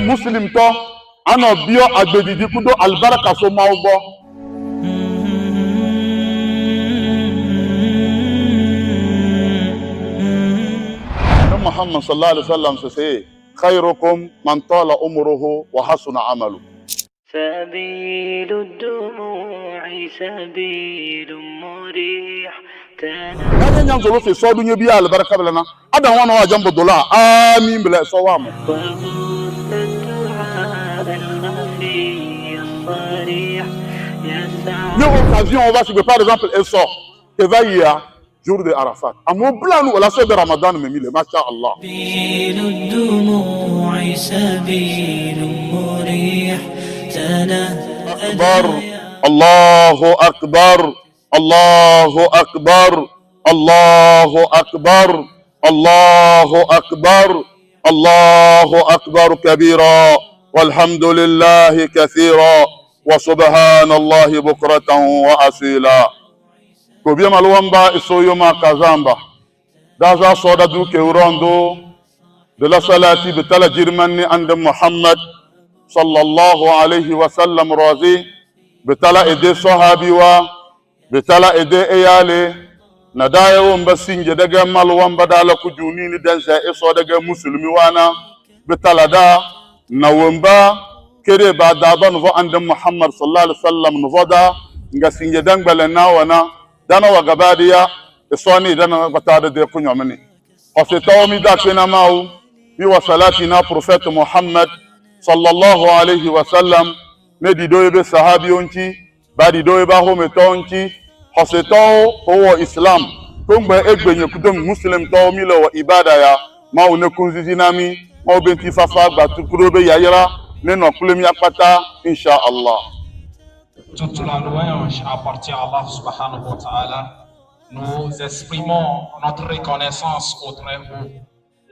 muslim to ano bio agbedidi kudo albaraka so mawbo Muhammad sallallahu alaihi wasallam say khairukum man tala umruhu wa hasuna amalu. سبيل الدموع سبيل مريح Kanya nyanzolo se so dunye bi albaraka belana ada wana wa jambo dola amin bla so wa mo yo occasion on va se par exemple un sort que va y a jour de Arafat amo plan ou la so de Ramadan me mille ma sha Allah سبيل الدموع سبيل مريح أكبر الله أكبر الله أكبر الله أكبر الله أكبر الله أكبر كبيرا والحمد لله كثيرا وسبحان الله بكرة وأصيلا كوبيا مالوامبا إسويوما كازامبا دازا صودا دوكي وراندو دلا صلاتي بتلا جرماني عند محمد sallallahu alayhi wa sallam razi betala ede sahabiwa betala ede eyale na dayo mbasinje daga malwan badala kujuni ni dansa eso daga muslimi wana betala da na wamba kere ba da ban vo ande muhammad sallallahu alayhi wa sallam no voda nga sinje dangbale na wana dana wa gabadiya eso ni dana batada de kunyomani o se tawmi da kena mau bi wa salatina prophète muhammad sallallahu alayhi wa sallam ne di doyebe sahabi onchi ba di doyeba home tonchi hoseto ho islam tongbe egbenye kudom muslim to milo wa ibada ya ma one kunzizi nami ma obenti fafa gba tukurobe yayira ne no kulemi apata insha Allah. Toute la louange appartient à Allah subhanahu wa ta'ala. Nous exprimons notre reconnaissance au Très-Haut.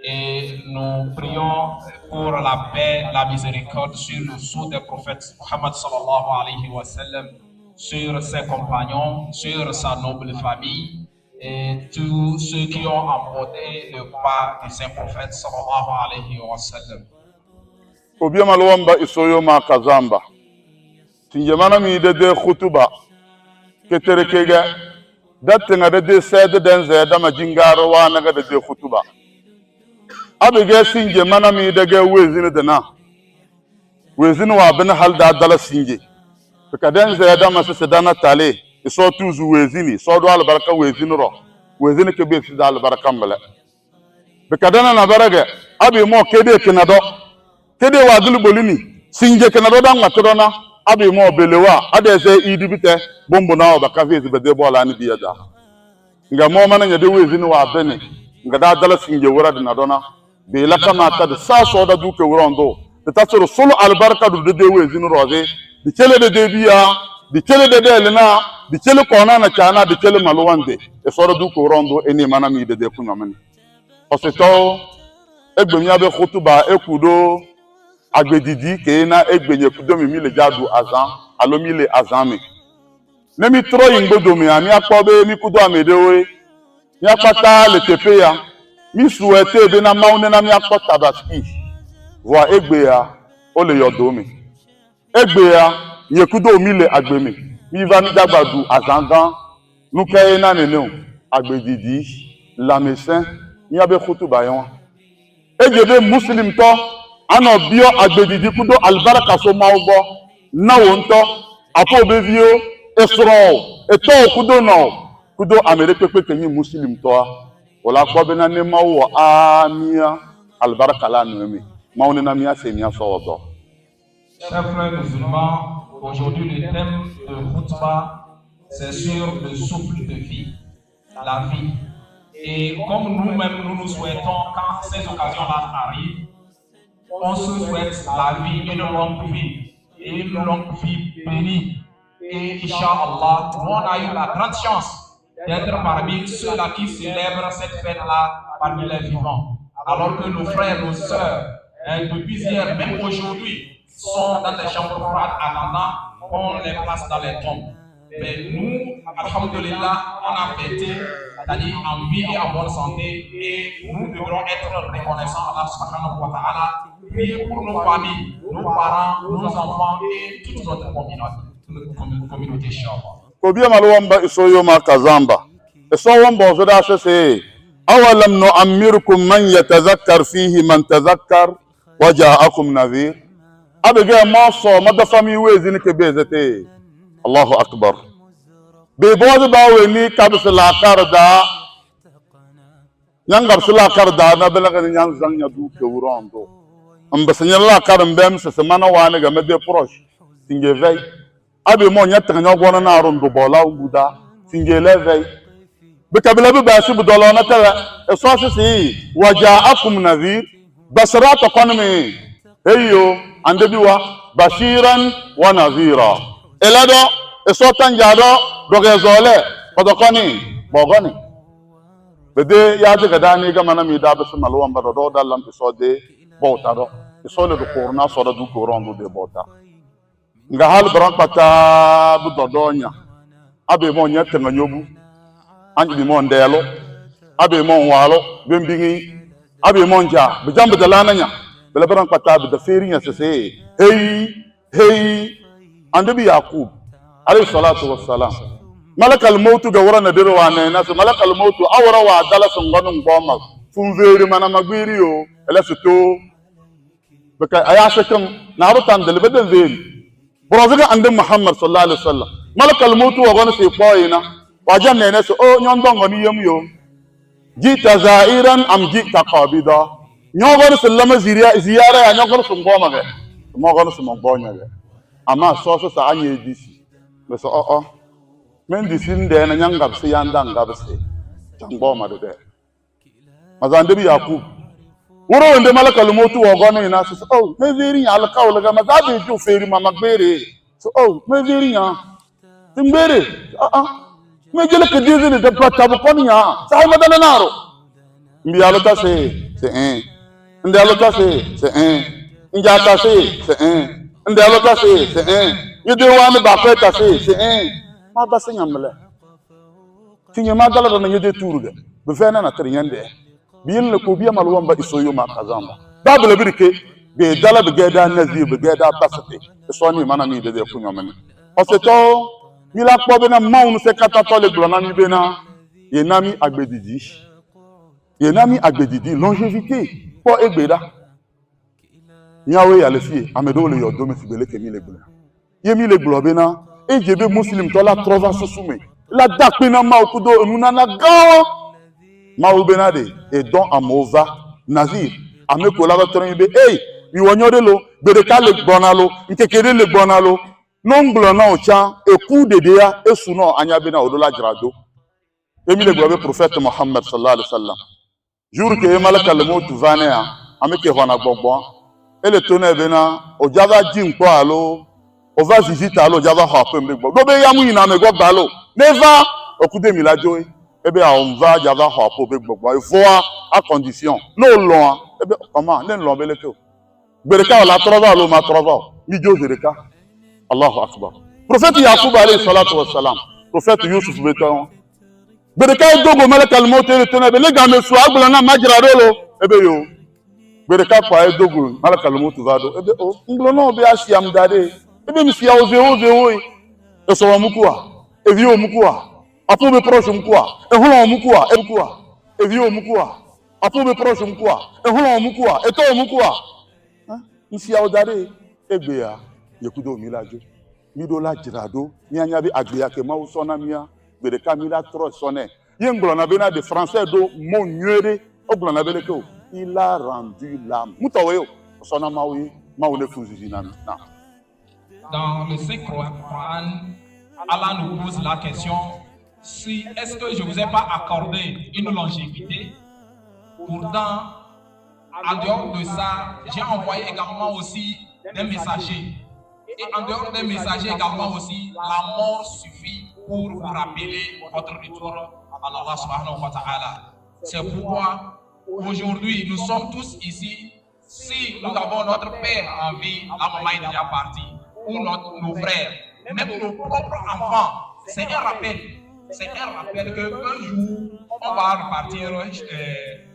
Et nous prions pour la paix, la miséricorde sur le sceau des prophètes Muhammad sallallahu alayhi wa sallam, sur ses compagnons, sur sa noble famille et tous ceux qui ont emporté le pas du saint prophète sallallahu alayhi wa sallam. Obia malwamba isoyo ma kazamba. Tinjamana mi de khutuba keterekega datenga de sede denze dama jingaro wa naga de khutuba. Abige sinje mana mi daga wezini dana wezini wa bin halda dala sinje kadan za da masu sadana tale iso tuzu wezini so do albaraka wezini ro wezini ke be fi albaraka mbala kadan na baraga abi mo kede kinado kede wa dulu bolini sinje kinado dan matodona abi mo belewa adeze idibite bombo na obaka vezi bede bola ni biyada nga mo mana nyade wezini wa bene nga da dala sinje wora dinadona be la kama ta da sa so da duke wurondo da ta tsoro solo albarka du de wezini roze di kele de biya di kele de lena di kele kona na chana di kele malwande e so da duke wurondo eni mana mi de kunyamani o se to egbemya be khutuba ekudo agbedidi ke na egbenye kudo mi le jadu azan alomi le azami ne mi tro ingbodo mi ami apobe mi kudo amedewe mi apata le tepeya mi souhaite be na maune na mi akota baski wa egbe ya o le yodo mi egbe ya yekudo mi le agbemi mi va mi dagbadu azangan nuke na nenu agbedidi la mesin mi abe khutuba yon ejebe muslim to ano bio agbedidi kudo albaraka so mawbo na wonto apo be vio esro eto kudo no kudo amere pepe kenyi muslim to wala ko be na ne mawo amia albaraka la nemi mawne na miya se miya so wodo. Chers frères musulmans, aujourd'hui le thème de khutba c'est sur le souffle de vie, la vie. Et comme nous-mêmes nous souhaitons quand ces occasions-là arrivent, on se souhaite la vie, une longue vie et une longue vie bénie. Et Inch'Allah, nous on a eu la grande chance d'être parmi ceux-là qui célèbrent cette fête-là parmi les vivants. Alors que nos frères, nos sœurs, depuis hier, même aujourd'hui, sont dans les chambres froides attendant qu'on les place dans les tombes. Mais nous, alhamdulillah, on a fêté, c'est-à-dire en vie et en bonne santé, et nous devrons être reconnaissants à Allah subhanahu wa ta'ala, prier pour nos familles, nos parents, nos enfants et toute notre communauté, inshallah. Kobia malwamba isoyo makazamba. Isowamba zoda sese. Awalam nu'ammirkum man yatazakkar fihi man tazakkar wa ja'akum nadhir. Abega maso madafami wezi ni kebezete. Allahu akbar. Bebozi bawe ni kabsila karda. Yang kabsila karda na belaga ni yang zang yadu ke urondo. Ambasanya la karambem se semana wane ga mede proche. Tinge vey. Abi mo nyata nya gwana na rondo bola uguda. Tinge levey. Bekabila bi bashi bu dola na tala. Eso sisi waja'akum nadhir. Basrat qanmi. Heyo andebiwa bashiran wa nadhira. Elado eso tanjado doge zole kodokoni bogoni. Bede ya diga dani ga mana mi da basu malwan ba do dalam eso de bota do. Eso le do korna so da du koron do de bota. Nga hal bran pata bu dodonya. Abe mo nyete nganyobu. Anji mo ndelo. Abe mo walo bembingi. Abe mo nja be jambe dalana nya. Bele bran pata be da ferinya sese. Hey annabi Yaqub alayhi salatu wassalam. Malakal mautu ga wara na dirwa ne nasu malakal mautu awra wa dala sunganun goma. Funveri mana magwiriyo ele suto. Baka ayasha kan na rutan dalbadan zeri. Burazaga ande Muhammad sallallahu alaihi wasallam. Malakal mautu wa gona se koyina. Wajan ne nasu o nyondo ngoni yemyo. Jita zairan am jita qabida. Nyogor sallama ziyara ya nyogor sungoma ge. Mo gona se mongonya ge. Ama so sa anye disi. Beso men disi nde na nyangab se yanda ngabse. Changoma de. Mazande bi Yaqub. Woro nde malakal mautu wa gona ina so me veri ya alqawl ga mazabe ju feri mama gbere. So me veri ya. Timbere. Me jele ke dizi de pata bu konya. Sa madana naro. Mbi alota se Nde alota se Njata se Nde alota se Yede wani ba kweta se Ma basa nyamle. Tinye magala na yede turuga. Be fena na trinyande. Biyin le ko biya malwamba isoyo ma kazamba. Babele birke be dala be geda nazi be geda basate. So ni mana mi de kunyomene. Oseto mila kpo bena maunu se kata tole glona mi bena yenami agbedidi longévité po egbeda nyawe ya le fie amedo le yodo me fibele ke mi le gbola yemi le gbola bena ejebe muslim to la trova susume la dakpena ma okudo nuna na gawo ma ubena de e don amova nazir ameko la tron be mi wonyode lo bereka le gbonalo nkekere le gbonalo non na ocha eku dede ya esuno anya be na odola jirado emi le gbobe prophète Muhammad sallallahu alaihi wasallam jour que malakal mautu vania ameke hona gbogbo ele tone be na ojava jinpo alo ova visita alo java hapo mbe gbogbo be yamu ina me gbogbo alo neva okude mi lajo ebe a on va java hapo be gbogbo il faut à condition no lo ebe comment len lo beleke bereka la trova lo ma trova mi jo bereka Allahu akbar. Prophète Yaqub alayhi salatu wassalam. Prophète Yusuf beton. Bereka dogo malakal maut le tenabe le game so agbana majra rolo ebe yo. Bereka pa dogo malakal maut vado ebe nglono be asiam dade. Ebe mi sia oze eso mukua. Evi o mukua. Apo be proche mukua. Ehun mukua, ebukua. Evi o mukua. Apo be proche mukua. Ehun mukua, eto mukua. Mi sia odade ebe ya. Yekudo milajo midola jirado mianya bi agbeya ke ma usona mia bereka mila tro sonne yenglona bena de français do monnuere oglona beleke o il a rendu l'âme mutaweyo sona mawi mawne fuzina na. Dans le Saint-Coran, Allah nous pose la question si est-ce que je vous ai pas accordé une longévité. Pourtant en dehors de ça j'ai envoyé également aussi des messagers. Et en dehors des messagers également aussi, la mort suffit pour vous rappeler votre retour à Allah subhanahu wa ta'ala. C'est pourquoi aujourd'hui nous sommes tous ici. Si nous avons notre père en vie, la maman est déjà partie, ou nos frères, même nos propres enfants c'est un rappel. C'est un rappel qu'un jour, on va repartir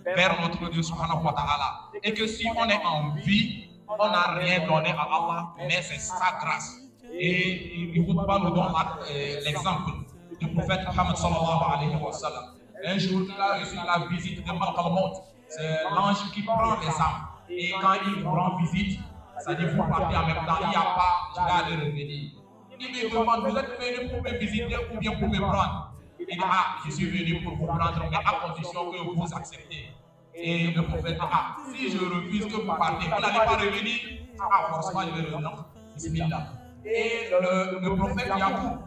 vers notre Dieu subhanahu wa ta'ala. Et que si on est en vie, on n'a rien donné à Allah, mais c'est sa grâce. Et il ne pas nous donner l'exemple du prophète Muhammad sallallahu alayhi wa sallam. Un jour, il a reçu la visite de Malak al-Maut. C'est l'ange qui prend les âmes. Et quand il vous rend visite, ça dit vous partez en même temps, il n'y a pas, je vais aller revenir. Il me demande, vous êtes venu pour me visiter ou bien pour me prendre? Il dit, ah, je suis venu pour vous prendre, mais à condition que vous acceptez. Et le prophèt, ah, si je refuse que vous partez, vous n'allez pas revenir? Ah, forcément, je vais revenir. Bismillah. Et le prophète Yacoub,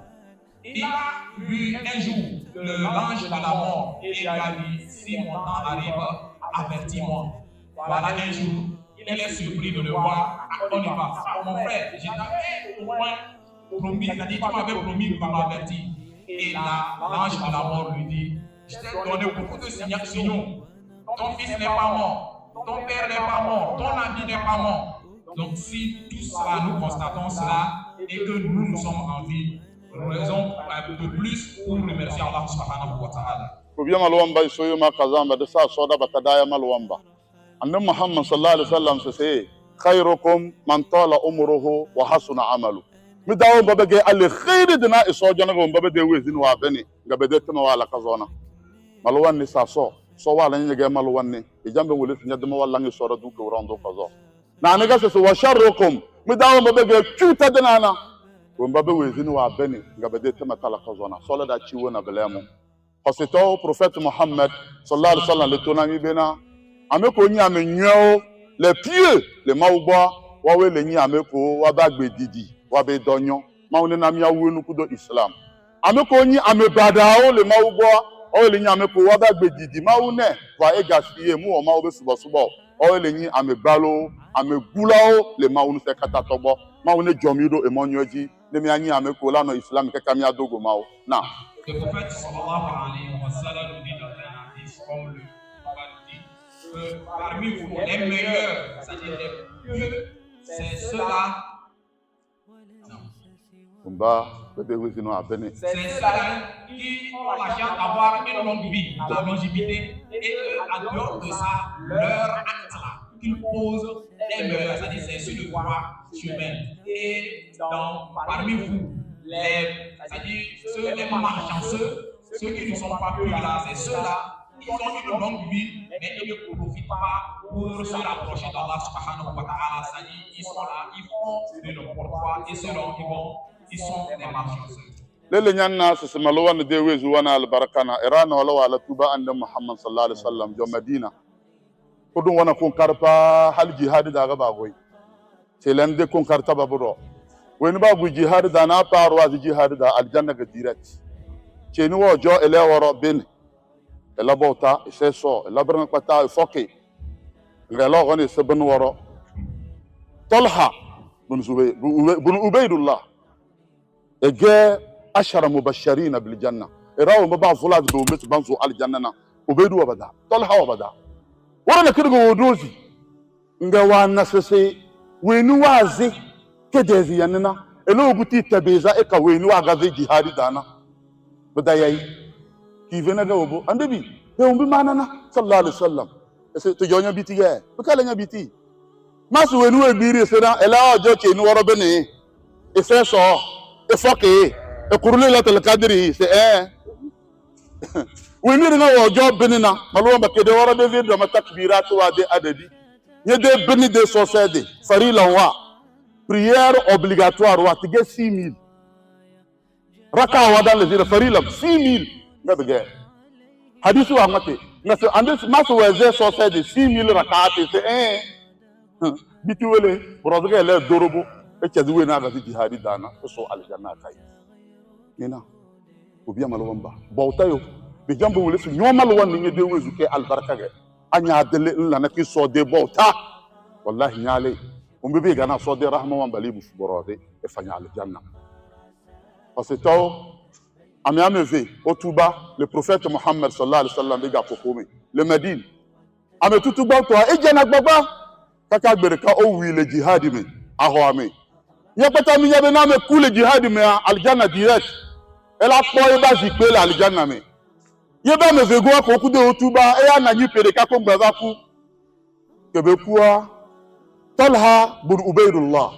il a vu un jour l'ange de la mort et il a dit, si mon temps arrive, avertis-moi. Voilà un jour, il est surpris de le voir, on y va. Ah, mon frère, je t'avais au moins promis, il a dit, tu m'avais promis de m'avertir. Et là, l'ange de la mort lui dit, je t'ai donné beaucoup de signaux. Ton fils n'est pas mort, ton père n'est pas mort, ton ami n'est pas mort. Donc si tout cela, nous constatons cela et que nous sommes en vie, raison de plus pour remercier Allah subhanahu wa ta'ala. Kubia maluamba isoyo makazamba de sa soda batadaya maluamba. Annabi Muhammad sallallahu alaihi wasallam se khairukum man tala umruhu wa hasuna amalu. Mi dawo babage al khair dina iso jana go babade wezin wa bene ngabede tama wala kazona. Maluwan ni sa so wala nyege maluwan ni e jambe wole fi nyadama wala ngi soro du ko rondo kazo. Na nega se wa sharrukum mi dawo babage chuta dina na Wembabe wezini wa beni ngabede tema kala kazona sola da chiwo na belemu hosito prophète Muhammad sallallahu alaihi wasallam le tonami bena ameko nyi amenyo le pieux le maugba wawe le nyi ameko wabagbe didi wabe donyo maune na miawu nu kudo Islam ameko nyi amebadao le maugba wawe le nyi ameko wabagbe didi maune wa egaspiller mu o maube subo wawe le nyi amebalo amegulao le maunu se katatobo maune jomido emonyoji le mianyi ameko la no Islam ke kamia dogo mao na le prophète sallallahu alayhi wa sallam nous dit dans un hadith comme le prophète dit que parmi vous les meilleurs, c'est-à-dire les pieux, c'est ceux-là c'est ceux-là qui ont la chance d'avoir une longue vie, la longévité, et en dehors de ça, leur acte là qu'ils posent est meilleur, c'est-à-dire c'est sur le droit chemin. Et donc, parmi vous, c'est-à-dire ceux les malchanceux, ceux qui ne sont pas purs là, c'est ceux-là, ils ont une longue vie, mais ils ne profitent pas pour se rapprocher d'Allah subhanahu wa ta'ala, c'est-à-dire ils sont là, ils font de n'importe quoi, et selon ils sont des malchanceux. lele nyanna se malwan de wezu wana al barakana irana wala wala tuba anda Muhammad sallallahu alaihi wasallam jo Madina kodun wana kon karpa hal jihad da ga bagoy c'est l'un kon karta baburo weni ba gu jihad da na parwa jihad da aljanna ga direct cheni wo jo ele woro ben ela bota c'est so ela brana kwata foke ngelo gone se ben woro Talha bin Ubaydullah ege ashara mubashirin bil janna irawo baba fulad do met banzo al janna Ubaydu wabada Talha wabada wana kirgo wodozi nga wana sese weni wazi kedezi yanna elo guti tabeza e ka weni wa gaze jihadi dana badayai ki vena da obo andebi e umbi manana sallallahu alaihi wasallam ese to jonya biti ge bakala nya biti masu weni we biri sera ela ojo che ni woro bene e se so e foke e kurule la tel kadri se weni nga ojo bene na malwa bakede woro de video matakbirat wa de adadi yede bene de société farila wa prière obligatoire wa tige 6000 raka wa dans les farila 6000 ngabege hadithu wa mate ngase ande maso weze société 6000 rakati se biti wele brodoge le dorobo e chazuwe na ga jihadi dana so aljanna kai nina obia malwamba bawtayo be jambo wele su nyomal won ni de wezu ke albarka ge anya dele la na ki so de bawta wallahi nyale umbe be gana so de rahma wan balibu borode e fanya aljanna parce que ami ameve otuba le prophète Muhammad sallallahu alaihi wasallam be ga kokome le Medine ame tutuba to e jena gbagba kaka bereka o wi le jihad me aho ame ya pata mi yabe na me kule jihad me aljanna direct Elle a pas basique la aljanna me. Yeba me vego ko ku de otuba e ya na nyi pere ka ko gbaza ku. Kebe kuwa Talha bin Ubaydullah.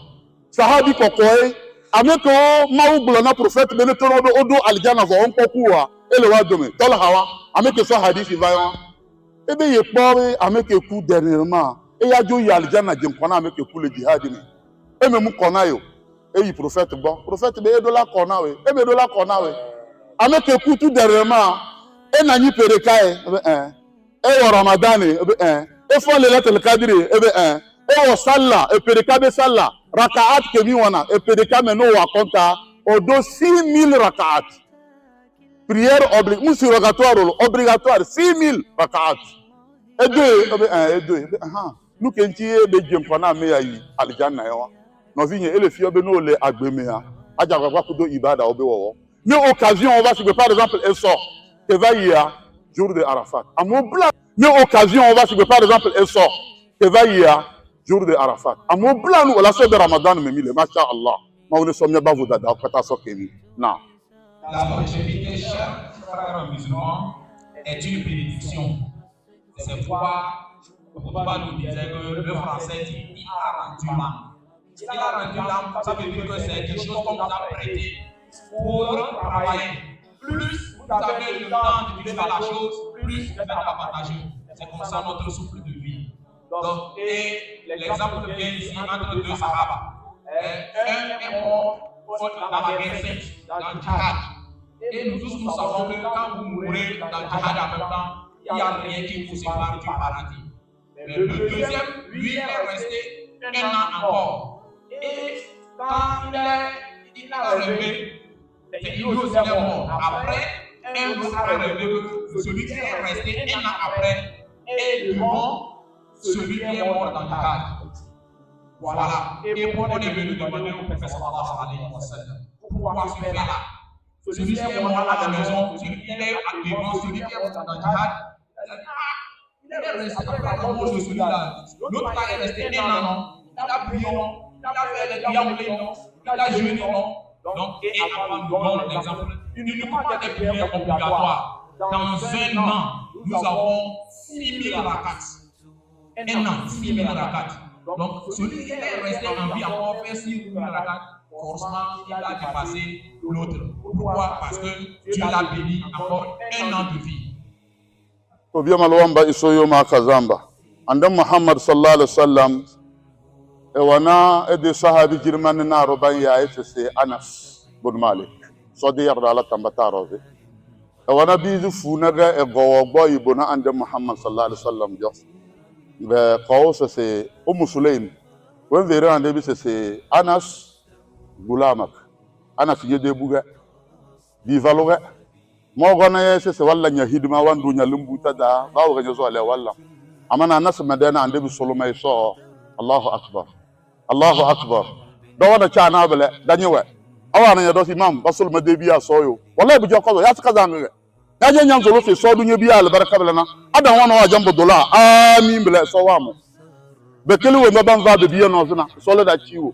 Sahabi ko koy ameko mawu bulana prophète bene tono odo aljanna zo on ko kuwa ele wa dome. Talha wa ameke so hadith vayon. Ebe ye pore ameke ku dernièrement e ya jo ya aljanna jem kona ameke ku le jihad ni. E me mu kona yo. E yi prophète bon. Prophète be do la kona we. E be do la kona we. Ameke ku tout dernièrement e na nyi pere kai e wo Ramadan e fo le latel kadri e wo salla e pere kabe salla rakaat ke mi wana e pere kame no wa konta odo 6000 rakaat prière obligatoire 6000 rakaat e do nous kenti e be jem kona me ayi aljanna yawa no vinye ele fi obe no le agbeme ha aja kwa kudo ibada obe wo mais occasion on va se par exemple elle sort que va y a jour de Arafat à mon blanc mais occasion on va se par exemple elle sort que va y a jour de Arafat à mon blanc nous la semaine de Ramadan me mille masha Allah ma on sommes pas vous dada kata so kemi na la longévité chers frères musulmans est une bénédiction. C'est pourquoi Papa nous disait que le français dit il a rendu l'âme. Il a rendu l'âme, ça veut dire que c'est quelque chose qu'on vous a prêté pour travailler. Plus vous avez le temps de vivre la chose, plus vous êtes avantageux. C'est comme ça notre souffle de vie. Donc, et l'exemple vient ici entre deux Sahaba. Un est mort dans la guerre sainte, dans le djihad. Et nous tous nous savons que quand vous mourrez dans le djihad en même temps, il n'y a rien qui vous sépare du paradis. Mais le deuxième, lui, est resté un an encore. Et quand il a relevé, lui aussi est mort. Après, un autre a relevé que celui qui est resté un an après est devant celui qui est mort dans le cadre. Voilà. Et pourquoi on est venu demander au prophète sallallahu alayhi wa sallam pourquoi ce fait là? Celui qui est mort à la maison, celui qui est devant celui qui est mort dans le cadre, il est resté après la mort de celui-là. L'autre là est resté un an. Il a prié, non? Il a fait les prières, non? Il a jeûné, non? Donc, et avant nous donner l'exemple, uniquement des prières obligatoires. Dans un an, nous avons 6000 rakats. Un an, 6000 rakats. Donc, celui qui est resté en vie encore fait 6000 rakats, forcément, il a dépassé l'autre. Pourquoi? Parce que Dieu l'a béni encore un an de vie. Obia malwamba isoyo makazamba. Andam Muhammad sallallahu alaihi wasallam e wana e de sahabi jirman na roban ya ese Anas bin Malik. So de yarda ala tambata roze. E wana bizu funaga e gowo ibona andam Muhammad sallallahu alaihi wasallam jo. Be qawsa se Sulaim. Wen vere ande bi se Anas gulamak. Anas yede buga. Bi valoga. Mo gona yese se walla nya hidima wandu nya lumbuta da bawo ga zo ale walla amana Anas madana ande bi solomay so Allahu akbar do wona chana bele danyewe awana nya do imam basul madebiya soyo wallahi bu joko ya saka zanga ya je nyam zo so du nya biya al baraka bele na adan wona wa jambo dola amin bele so wamo be kele we maban va be biya no zuna solo da chiwo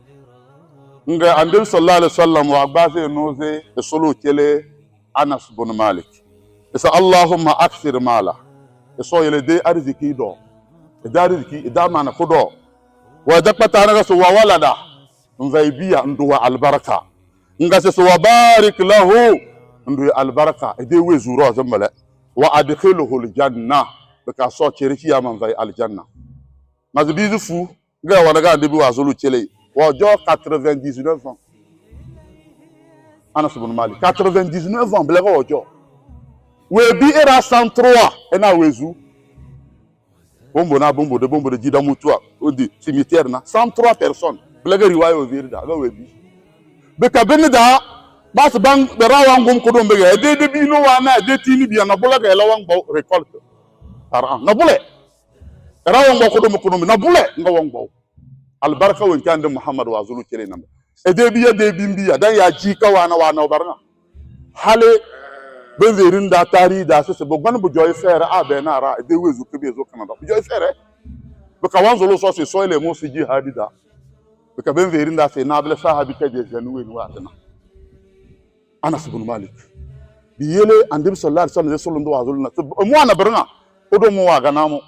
nga ande sallallahu alaihi wasallam wa gbase noze e solo kele Anas bin Malik. Isa Allahumma akthir mala. Eso yele de arziki do. Da arziki da mana kudo. Wa dakata na so wa walada. Nzaibiya nduwa albaraka. Ngase so wa barik lahu ndu albaraka. De we zuro zambale. Wa adkhiluhu aljanna. Baka so cheriki ya man vai aljanna. Mazibizu fu ga wana ga de bi wa zulu chele. Wa jo 99 ans. Anas bin Malik 99 ans blega ojo we bi era 103 ena wezu bombo de jida mutua odi cimetière na 103 personnes blega riwayo virda ga we bi be ka benida bas bang be rawan gum ko don be de bi no wa na de tini bi na bulaga ela wan bo récolte par an na bule rawan go ko don na bule nga wan bo al baraka won kan de Muhammad wa zulu kire nam edebiya de bimbiya dan ya ji ka wana barna hale ben verin da tari da se bo gban bu joy fere abe na ra de wezu ke be zo kanada bu joy fere be ka wanzo lo so se so ile mo si jihadi da be ka ben verin da se na bele sahabi ke je janu we wa tana Anas bin Malik biyele andim sallallahu alaihi wasallam solon do wazulna mo ana berna odo mo waga namo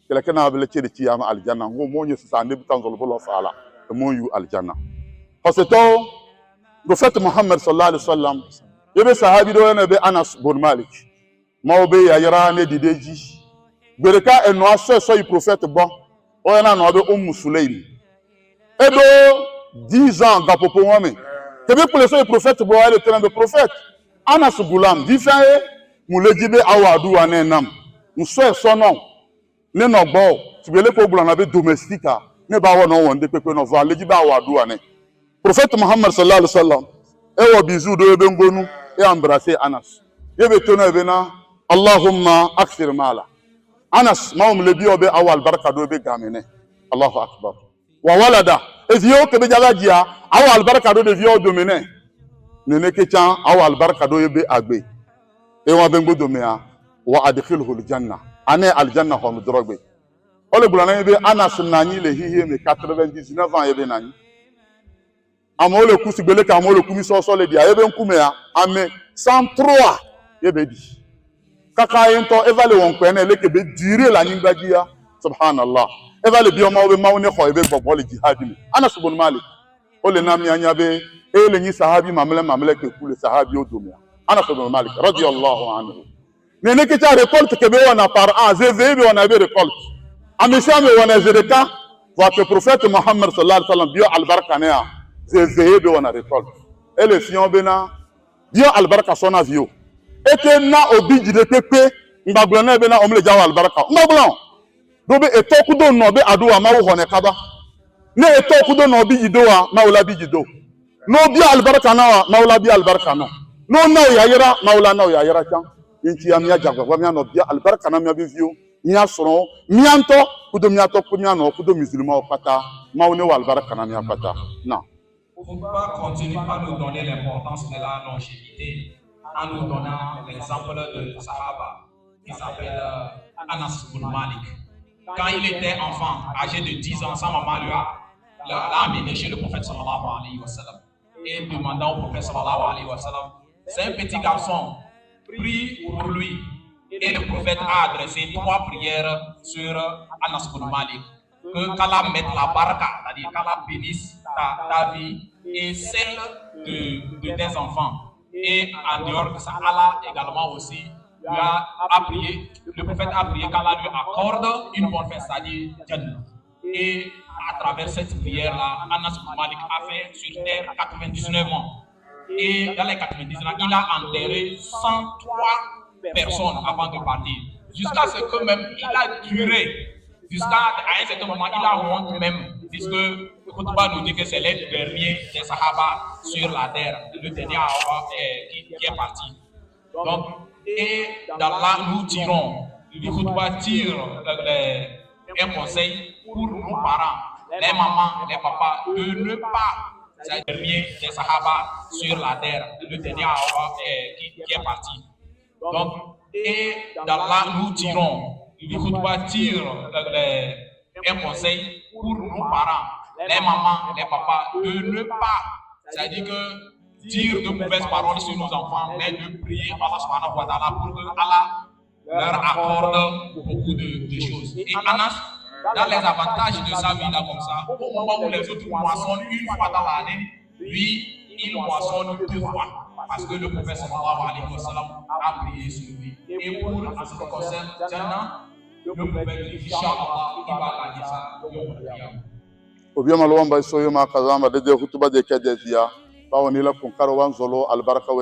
kala kana bele cede ci yama aljanna ngo mo nyi sa andim tanzol bolo sala mo yu aljanna parce que prophète Muhammad sallallahu alaihi wasallam yebe sahabi do yana be Anas bin Malik mawbe ya yara ne dideji bereka eno aso so yi prophète bon o yana no be Sulaym edo 10 ans gapopo wame kebe pour le prophète bo ale terrain de prophète Anas Goulam difaye mulejibe awadu anenam nso so no ne no gbo tibele ko gbulan na be domestica ne ba wono wonde pepe no va lejibe awadu ane prophète Muhammad sallallahu alaihi wasallam e wo bizu do be ngonu e embrasser Anas yebe tono ebe na Allahumma akthir mala Anas mawum lebi obe awal baraka do be gamene Allahu akbar wa walada ezio ke be jagagia awal baraka do de vio domene nene kecha awal baraka do yebe agbe e wa be ngodomea wa adkhilhu aljanna ane aljanna ho mudrogbe ole bulana yebe Anas nanyi le hihi me 99 ans yebe nanyi amole kusigbele ka amole kumi so le dia yebe nkume ya ame 103 yebe di kaka yento evale won pe na leke be dire la nyingbaji ya subhanallah evale bi o ma obe ma woni kho ebe gbogbo le jihad mi Anas bin Malik ole na mi anya be ele nyi sahabi mamle ke kule sahabi odumia Anas bin Malik radiyallahu anhu nene ke ta récolte ke be wona par an zeve be wona be récolte amisha me wona zedeka votre prophète Muhammad sallallahu alaihi wasallam bio albaraka ne ya zeve be wona récolte ele fion bena bio albaraka sona vio ete na obi jide pepe ngbagblo na be na omle jawa albaraka ngbagblo do be etoku do no be aduwa ma wo hone kaba ne etoku do no bi jidowa maula bi jido no bi albaraka na maula bi albaraka no na ya yira maula na ya yira kan inti amia jagwa mi no bi albaraka na mi bi vio mi asoro mi anto kudo mi ato kunya no kudo musulman opata maune wa albaraka na mi apata na Pourquoi continue pas nous donner l'importance de la longévité en nous donnant l'exemple de Sahaba qui s'appelle Anas bin Malik. Quand il était enfant, âgé de 10 ans, sa maman l'a amené chez le prophète sallallahu alayhi wa sallam et demandant au prophète sallallahu alayhi wa sallam, c'est un petit garçon, prie pour lui. Et le prophète a adressé 3 prières sur Anas bin Malik. Que qu'Allah mette la baraka, c'est-à-dire qu'Allah bénisse ta vie et celle de tes enfants. Et en dehors de ça, Allah également aussi lui a prié, le prophète a prié qu'Allah lui accorde une bonne fin, c'est-à-dire Jannah. Et à travers cette prière-là, Anas bin Malik a fait sur terre 99 ans. Et dans les 99 ans, il a enterré 103 personnes avant de partir. Jusqu'à ce que même il a duré. Jusqu'à un certain moment, il a honte même, puisque le Khutbah nous dit que c'est les derniers des Sahaba sur la terre, le dernier qui est parti. Donc, et dans là, nous tirons, le Khutbah tire un conseil pour nos parents, les mamans, les papas, de ne pas, c'est le dernier des Sahaba sur la terre, le dernier qui est parti. Donc, et dans là, nous tirons, le Khutbah tire un conseil pour nos parents, les mamans, les papas, de ne pas, c'est-à-dire que dire de mauvaises paroles sur nos enfants, mais de prier Allah subhanahu wa ta'ala pour que Allah leur accorde beaucoup de choses. Et Anas, dans les avantages de sa vie là comme ça, au moment où les autres moissonnent une fois dans l'année, lui, il moissonne 2 fois. Parce que le prophète sallallahu alayhi wa sallam a prié sur lui. Et pour ce qui concerne Jannah, le prophète dit, Inch'Allah, il va gagner ça. Obiama lwamba isoyo makazamba de hutuba de kedezia bawoni la kunkaro wanzolo albaraka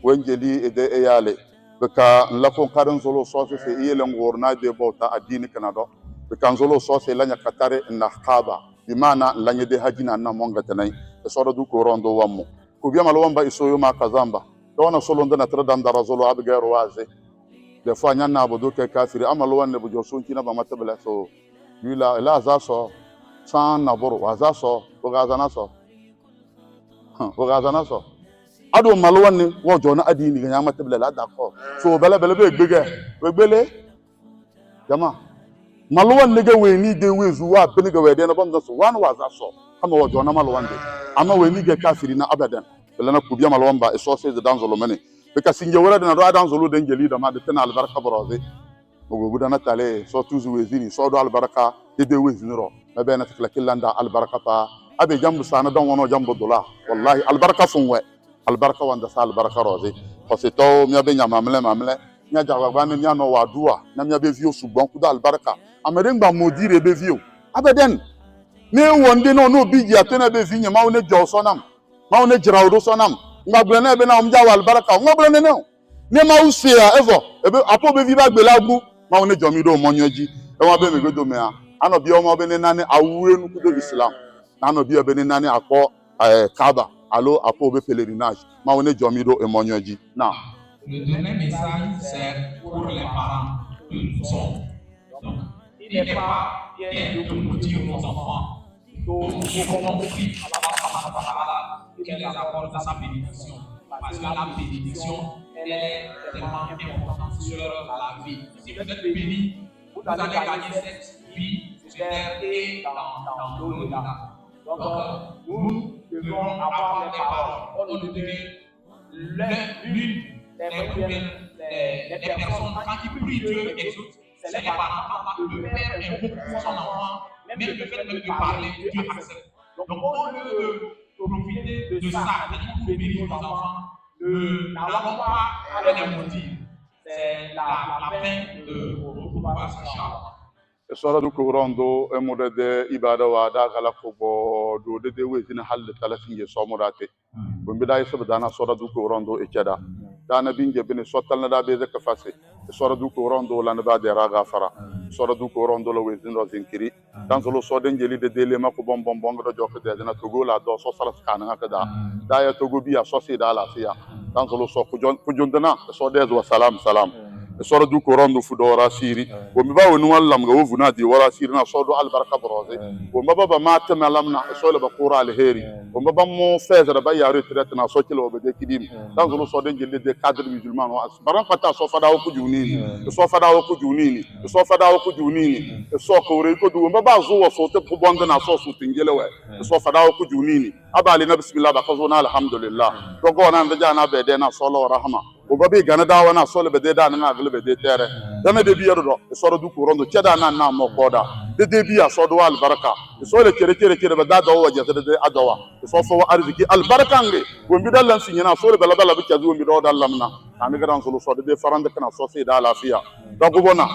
wenjeli ede eyale beka la kunkaro zolo sofe fe yele ngorna de bota adini kanado beka zolo sofe la nyakatare na khaba bimana la nyede hajina na monga tanai soro du ko rondo wammo obiama lwamba isoyo makazamba dona solo ndana tradam dara zolo abgero waze des fois nyana abodo ke kafiri amalo wanne bu josun kina ba matabla so yula la zaso sans naboro wazaso bogazana so ado malwani wo jona adini ga nyama tebele la d'accord so bele be gbege jama malwan ne ga we ni de wezu wa bene ga we de na bamda so wan wazaso kama wo jona malwan de ama we ni ga kafiri na abadan bele na kubia malwan ba so se de danzolo mene bika sinje wala dana do adan zulu den jeli da ma de tana albarka boroze ogo budana tale so tuzu wezini so do albarka de wezini ro ma bena tikla kilanda albarka pa abe jambu sana don wono jambu dola wallahi albarka funwe albarka wanda sa albarka roze ko se to mi abe nyamamle mamle nya jagwa gban nya no wadua na mi abe vio sugbon ku do albarka amere ngba modire be vio abeden ne wonde no bigi atena be vinya ma wona jo sonam ma wona jirawdo sonam ngba na be na umja wal baraka ngba ne no ne ma usia evo ebe apo be vi ba gbe lagbu ma wona jo mi do monyoji e won be me godo me a ano bi o mo be ne nani awure nu kudo islam ano bi o be ne nani akọ kaaba alo apo be pèlerinage ma wona jo mi do e monyoji na le dernier message c'est pour les parents que nous sommes. Donc il n'est pas bien de maudire nos enfants. Nous pouvons prier à Allah qu'elle les apporte sa bénédiction. Parce que la bénédiction, elle est tellement importante sur la vie. Si vous êtes béni, vous allez gagner cette vie sur terre et dans l'au-delà. Donc, nous devons avoir les paroles. On devait l'une des personnes qui prient Dieu exauce. C'est les parents. Quand le père invoque pour son enfant, même le fait de parler, Dieu accepte. Donc, au lieu de profiter de ça, pour bénir nos enfants, n'allons pas les maudire. C'est la fin de pouvoir s'échapper. sora du kurondo e modede ibada wa da kala ko bo do de wezina halle tala finge so modate bo bidai so dana sora du kurondo e ceda dana binge bene sotal na da be zaka fase sora du kurondo la na ba de raga fara sora du kurondo lo wezina zinkiri dan so lo so den jeli de dele mako bom do jokko de na togo la do so sala kana ngaka da ya togo biya so si da la fiya dan so lo so ku jondana so de wa salam sora du korondo fu do wara siri wo mi ba woni wallam ga wo funa di wara siri na so do albarka broze wo baba ma tamalam na so le ba qura al heri wo baba mo fezara ba ya retraite na so kilo be de kidim dan zo so den jelle de cadre musulman wa baran fata so fada wo ku junini so fada wo ku junini so fada wo ku junini so ko re ko du wo baba zo wo so te ko bonda na so su tingele we so fada wo ku junini abali na bismillah ba ko zo na alhamdulillah to go na da na be de na so lo rahma o babe gana dawa na so le be de da na agle be de tere dama de biya do so do ku rondo cheda na na mo koda de biya so do al baraka so le kere be da do waje de adawa so fo arziki al baraka nge wo mi dalan sinyana so le bala bi kazu mi do dalam na ani gran so de farande kana so se da lafiya dogo bona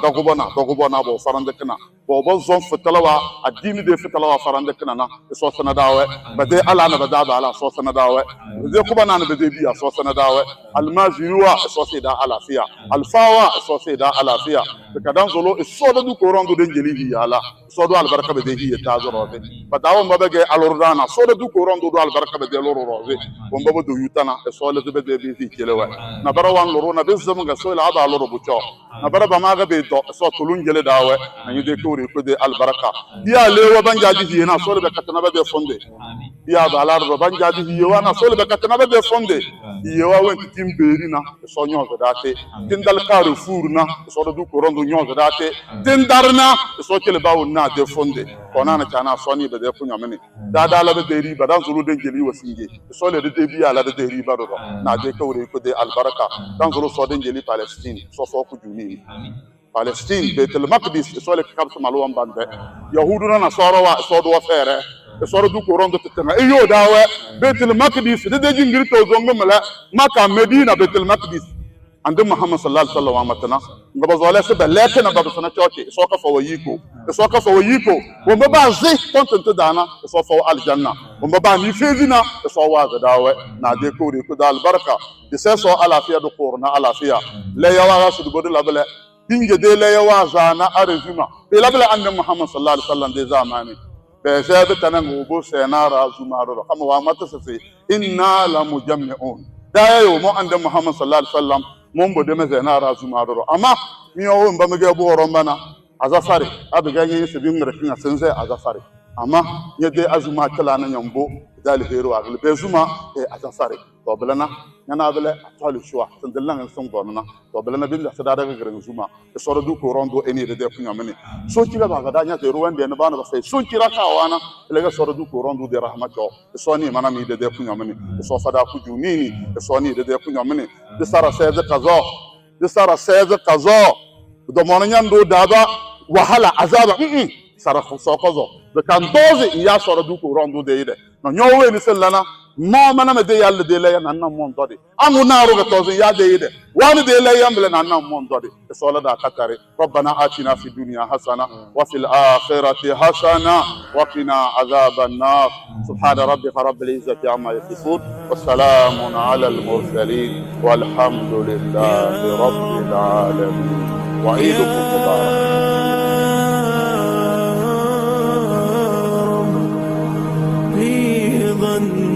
bo farande kana bo zon fitalawa addini de fitalawa farande kana na so sana dawe be de ala na be da ala so sana dawe de ku bana na be de biya so sana dawe almaziwa so se da alafiya alfawa so se da alafiya ka dan zolo so da du korondo den jeli ala so do albarka be de hiya ta zoro de badawo mbabe ge alordana so da du korondo do albarka be de loro roze on babo do yutana so le be de bi kelewa na bara wan loro na be zamu ga so la aba loro bucho na bara ba ma ga be do so tulun jele dawe na yude ko re ko de albarka biya lewa banjaji hiya na so le be katana be de fonde biya ba la ro banjaji hiya na so le be katana be de fonde hiya wen timberi na so nyozo date tindal karu furna so do ko rondo nyozo date tindarna so kele bawo na de fonde kona na kana so ni be de kunya meni da la be de riba dan zulu den jeli wasinge so le de biya la de riba do na de kawre ko de albaraka dan zulu so den jeli Palestine so fo ku juni Palestine Baitul Maqdis so le kabs malu ambande yahuduna na so do fere so do ko rondo tetena e yo dawe Baitul Maqdis de jingiri to zongo mala Maka Medina Baitul Maqdis ande Muhammad sallallahu alaihi wasallam matana ngaba zole se belete na babu sana choke so ka fo yiko wo mbaba zi content dana so fo aljanna wo mbaba ni fezina so wa dawe na de ko re ko dal baraka de se so alafiya do qurna alafiya le yawa su do bodin labele dinge de le yawa zana arezuma be labele ande Muhammad sallallahu alaihi wasallam de zamani be se be tanan go se na razuma do kama wa mata se inna la mujammi'un da yo mo ande Muhammad sallallahu alaihi wasallam mon bo de me se na razuma do ama mi o mba me ge bo rombana azafari abiga yin se bi ngre kinga sense azafari amma yede azuma kala na nyambo dal hero agle bezuma e azafare to belana nyana bele atwali shwa tandlan son bonana to belana bin da sadada ga garin zuma e soro du ko rondo eni de kunya mene so kila ba ga danya te ruwande ne bana ba fe so kira ka wana le ga soro du ko rondo de rahmato e so ni mana mi de kunya mene e so fada ku junini e so ni de kunya mene de sara seze kazo do mona nyando daba wahala azaba sara so kozo de kan doze ya soro du ko rondo de ide no nyowe ni sellana ma mana me de yalle de la nan mon dodi amu na ro ga tozo ya de ide wani de la yamle nan mon dodi so la da katare rabbana atina fi dunya hasana wa fil akhirati hasana wa qina azaban nar subhana rabbika rabbil izzati amma yasifun wa salamun ala al mursalin walhamdulillahi rabbil alamin wa idukum mubarak رضا